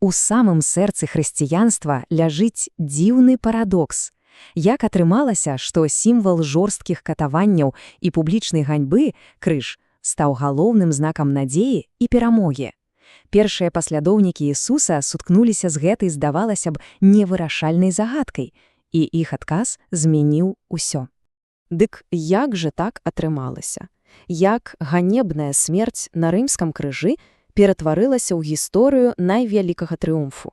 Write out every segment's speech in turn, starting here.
У самым сэрцы хрысціянства ляжыць дзіўны парадокс. Як атрымалася, што сімвал жорсткіх катаванняў і публічнай ганьбы, крыж, стаў галоўным знакам надзеі і перамогі. Першыя паслядоўнікі Ісуса суткнуліся з гэтай, здавалася б, невырашальнай загадкай, і іх адказ змяніў усё. Дык як жа так атрымалася? Як ганебная смерць на рымскім крыжы ператварылася ў гісторыю найвялікага трыумфу?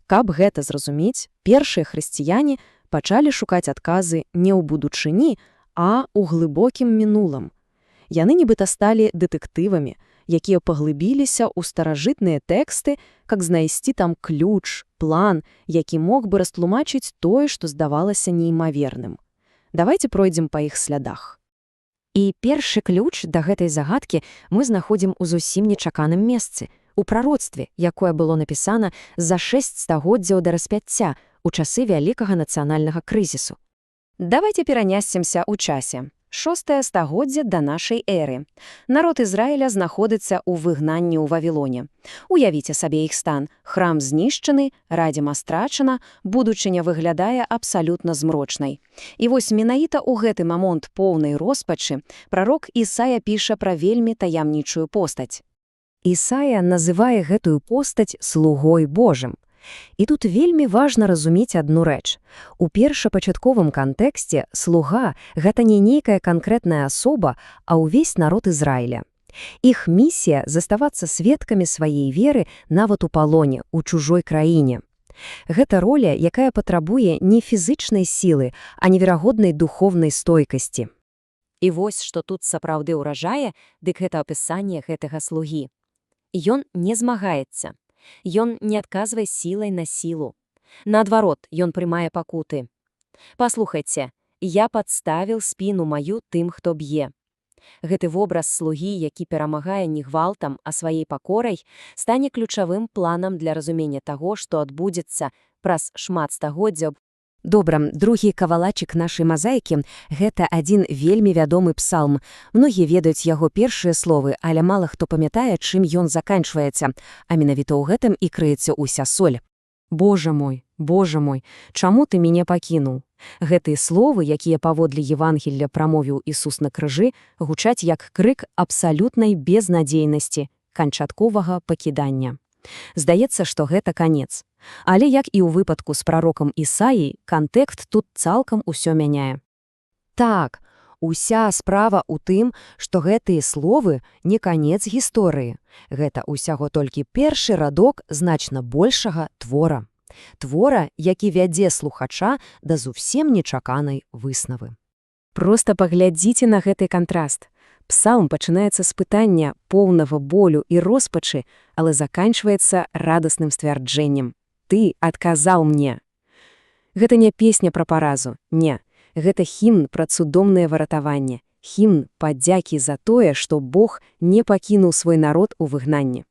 Каб гэта зразумець, першыя хрысціяне пачалі шукаць адказы не ў будучыні, а ў глыбокім мінулым. Яны нібыта сталі дэтэктывамі, якія паглыбіліся ў старажытныя тэксты, каб знайсці там ключ, план, які мог бы растлумачыць тое, што здавалася неймаверным. Давайце пройдзем па іх слядах. І першы ключ да гэтай загадкі мы знаходзім у зусім нечаканым месцы, у прароцтве, якое было напісана за 6 стагоддзяў да распяцця у часы вялікага нацыянальнага крызісу. Давайце перанясцемся ў часе. 6 стагоддзе да нашай эры. Народ Ізраіля знаходзіцца ў выгнанні ў Вавілоне. Уявіце сабе іх стан. Храм знішчаны, радзіма страчана, будучыня выглядае абсалютна змрочнай. І вось менавіта ў гэты момант поўнай роспачы прарок Ісая піша пра вельмі таямнічую постаць. Ісая называе гэтую постаць слугой Божым. І тут вельмі важна разумець адну рэч. У першапачатковым кантэксце слуга – гэта не нейкая канкрэтная асоба, а ўвесь народ Ізраіля. Іх місія – заставацца сведкамі сваей веры нават у палоне, у чужой краіне. Гэта роля, якая патрабуе не фізычнай сілы, а неверагоднай духовнай стойкасці. І вось, што тут сапраўды ўражае, дык гэта апісанне гэтага слугі. Ён не змагаецца. Ён не адказвае сілай на сілу. Наадварот, ён прымае пакуты. Паслухайце, я падставіў спіну маю тым, хто б'е. Гэты вобраз слугі, які перамагае не гвалтам, а сваей пакорай, стане ключавым планам для разумення таго, што адбудзецца праз шмат стагоддзяў. Добра, другі кавалачык нашай мазаікі – гэта адзін вельмі вядомы псалм. Многія ведаюць яго першыя словы, але мала хто памятае, чым ён заканчваецца. А менавіта ў гэтым і крыецца ўся соль. Боже мой, чаму ты мяне пакінуў? Гэтыя словы, якія паводле Евангелля прамовіў Ісус на крыжы, гучаць як крык абсалютнай безнадзейнасці, канчатковага пакідання. Здаецца, што гэта канец. Але, як і ў выпадку з прарокам Ісаіяй, кантэкст тут цалкам усё мяняе. Так, уся справа ў тым, што гэтыя словы не канец гісторыі. Гэта ўсяго толькі першы радок значна большага твора. Твора, які вядзе слухача да зусім нечаканай выснавы. Проста паглядзіце на гэты кантраст. Псалм пачынаецца з пытання поўнага болю і роспачы, але заканчваецца радасным сцвярджэннем. Ты адказаў мне. Гэта не песня пра паразу, не. Гэта хімн пра цудоўнае выратаванне, хімн падзякі за тое, што Бог не пакінуў свой народ у выгнанні.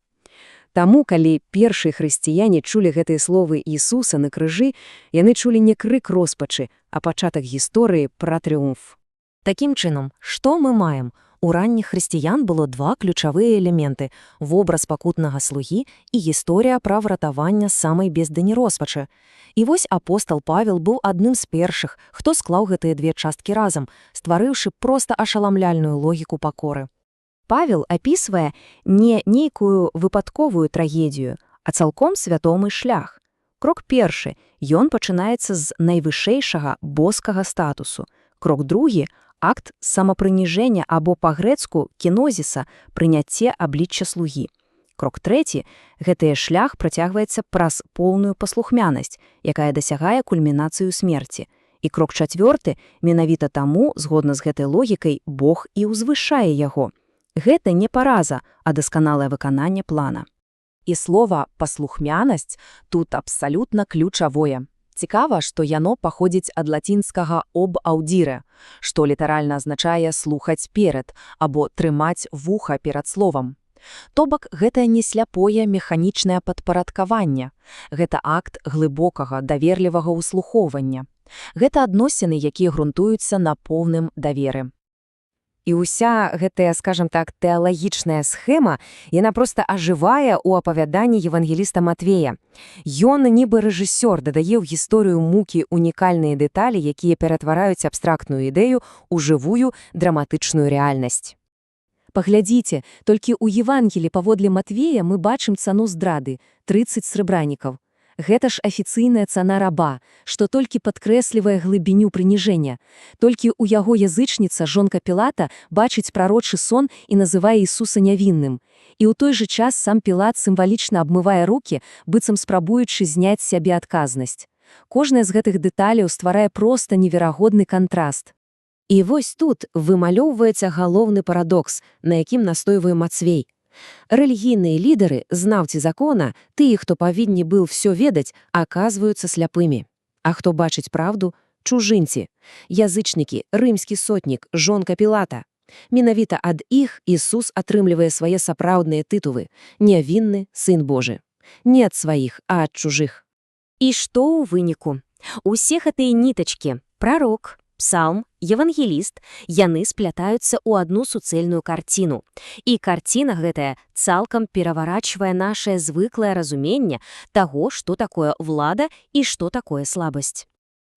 Таму, калі першыя хрысціяне чулі гэтыя словы Ісуса на крыжы, яны чулі не крык роспачы, а пачатак гісторыі пра трыумф. Такім чынам, што мы маем? У ранніх хрысціян было два ключавыя элементы – вобраз пакутнага слугі і гісторыя пра выратавання самай бездані роспачы. І вось апостал Павел быў адным з першых, хто склаў гэтыя две часткі разам, стварыўшы проста ашаламляльную логіку пакоры. Павел апісвае не нейкую выпадковую трагедію, а цалком свядомы шлях. Крок першы – ён пачынаецца з найвышэйшага боскага статусу. Крок другі – акт самапрыніжэння або па-грэцку кінозіса, прыняцце аблічча слугі. Крок трэці – гэты шлях працягваецца праз поўную паслухмянасць, якая дасягае кульмінацыю смерці. І крок чацвёрты – менавіта таму, згодна з гэтай логікай, Бог і ўзвышае яго. Гэта не параза, а дасканалае выкананне плана. І слова «паслухмянасць» тут абсалютна ключавое. Цікава, што яно паходзіць ад лацінскага «ob audire», што літаральна азначае «слухаць перад» або «трымаць вуха перад словам». То бок, гэта не сляпое механічнае падпарадкаванне. Гэта акт глыбокага, даверлівага ўслухоўвання. Гэта адносіны, якія грунтуюцца на поўным даверы. І ўся гэтая, скажем так, тэалагічная схема, яна проста ажывае ў апавяданні евангеліста Матвея. Ён, нібы рэжысёр, дадае ў гісторыю мукі унікальныя дэталі, якія ператвараюць абстрактную ідэю ў жывую драматычную рэальнасць. Паглядзіце, толькі ў Евангелі паводле Матвея мы бачым цану здрады – 30 срэбранікаў. Гэта ж афіцыйная цана раба, што толькі падкрэслівае глыбіню прыніжэння. Толькі ў яго язычніца, жонка Пілата, бачыць прарочы сон і называе Ісуса нявінным. І ў той жа час сам Пілат сімвалічна абмывае рукі, быццам спрабуючы зняць з сябе адказнасць. Кожная з гэтых дэталяў стварае проста неверагодны кантраст. І вось тут вымалёўваецца галоўны парадокс, на якім настойвае Мацвей. Рэлігійныя лідары, знаўцы закона, тыя, хто павінны быў всё ведаць, аказваюцца сляпымі. А хто бачыць праўду? Чужынцы. Язычнікі, рымскі сотнік, жонка Пілата. Менавіта ад іх Ісус атрымлівае свае сапраўдныя тытулы – нявінны сын Божы. Не ад сваіх, а ад чужых. І што ў выніку? Усе гэтыя нітачкі – прарок, псалм, евангеліст, яны сплятаюцца ў адну суцэльную карціну. І карціна гэтая цалкам пераварачвае нашае звыклае разуменне таго, што такое ўлада і што такое слабасць.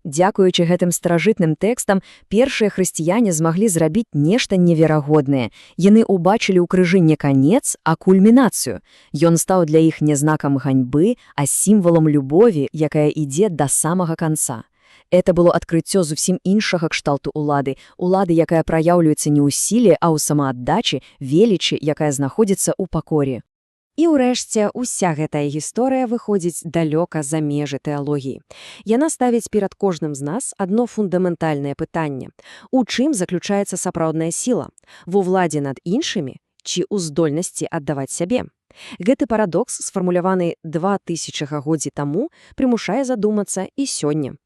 Дзякуючы гэтым старажытным тэкстам, першыя хрысціяне змаглі зрабіць нешта неверагоднае. Яны ўбачылі ў крыжы не канец, а кульмінацыю. Ён стаў для іх не знакам ганьбы, а сімвалам любові, якая ідзе да самага канца. Это было адкрыццё зусім іншага кшталту ўлады, якая праяўлюецца не ў сіле, а ў самааддачы, велічы, якая знаходзіцца ў пакорі. І ўрэшце, уся гэтая гісторыя выходзіць далёка за межы тэалогіі. Яна ставіць перад кожным з нас адно фундаментальнае пытанне. У чым заключаецца сапраўдная сіла? Ва ўладзе над іншымі ці ў здольнасці аддаваць сябе? Гэты парадокс, сфармуляваны 2000 гадзі таму, прымушае задумацца і сёння.